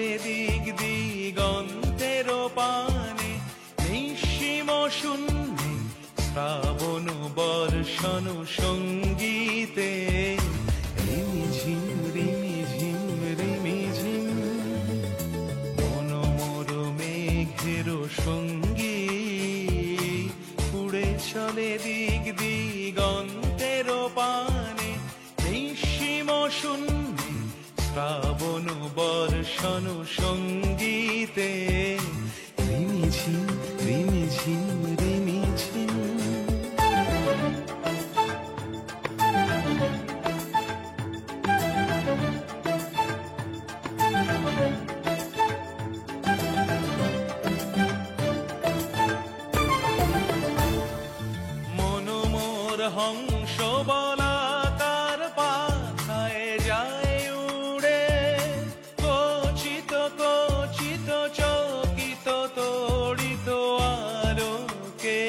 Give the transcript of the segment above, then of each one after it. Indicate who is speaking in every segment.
Speaker 1: চলে দিক দিগন্তের পানে, নিঃসীম শূন্যে শ্রাবণ বর্ষণ সঙ্গীতে। রিমিঝিম রিমিঝিম রিমিঝিম মন মোর মেঘের সঙ্গী, উড়ে চলে দিক দিগন্তের পানে, নিঃসীম শূন্যে শ্রাবণ বর্ষণ সঙ্গীতে। রিমিঝিম রিমিঝিম রিমিঝিম। মন মোর হংস বলাকার পাখায় যায় উড়ে, কচিত কচিত চকিত তড়িত আলোকে।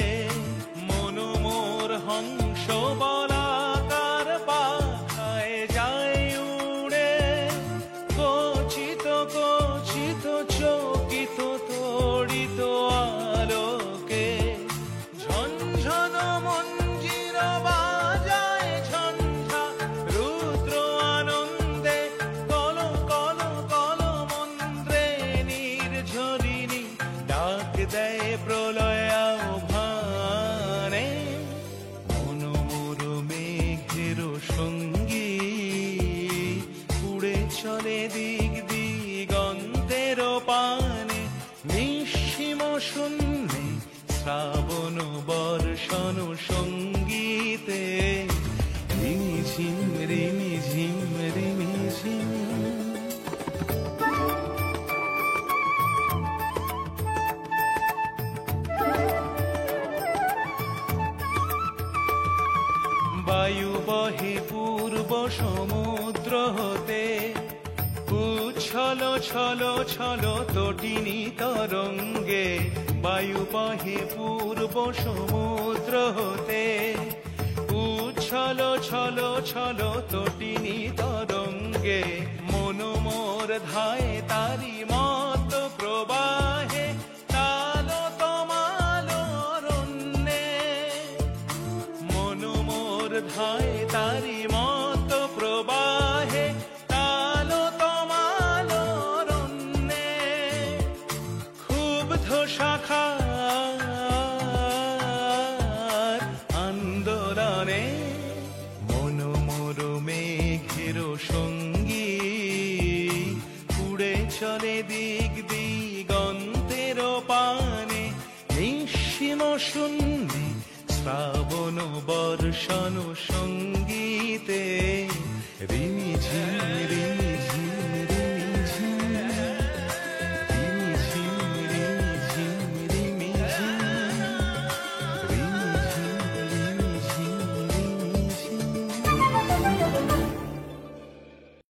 Speaker 1: মন মোর হংস বলাকার পাখায় যায় উড়ে, কচিত কচিত চকিত তড়িত আলোকে। ঝনঝন মঞ্জির বাজায় ঝঞ্ঝা রুদ্র আনন্দে, কল কল কল মন্ত্রে নির্ঝরিণী ডাক দেয় প্রলয় আহ্বানে। মন মোর মেঘের সঙ্গী, উড়ে চলে দিক দিগন্তের পানে, নিঃসীম শূন্যে শ্রাবণ বর্ষণ সঙ্গীতে। রিমিঝিম রিমিঝিম রিমিঝিম। বায়ু বহে পূর্ব সমুদ্র হতে, উচ্ছল ছল ছল তটিনী তরঙ্গে। বায়ু বহে পূর্ব সমুদ্র হতে, উচ্ছল ছল ছল তটিনী তরঙ্গে। মন মোর ধায় তারি মত প্রবাহে, তাল তমাল অরণ্যে। মন মোর ধায় তারি মত প্রবাহে, তাল তমাল অরণ্যে। ক্ষুব্ধ শাখার আন্দোলনে, মন মোর মেঘের সঙ্গী, উড়ে চলে দিক দিগন্তের পানে, নিঃসীম শূন্যে শ্রাবণ বর্ষণ সঙ্গীতে। রিমিঝিম রিমিঝিম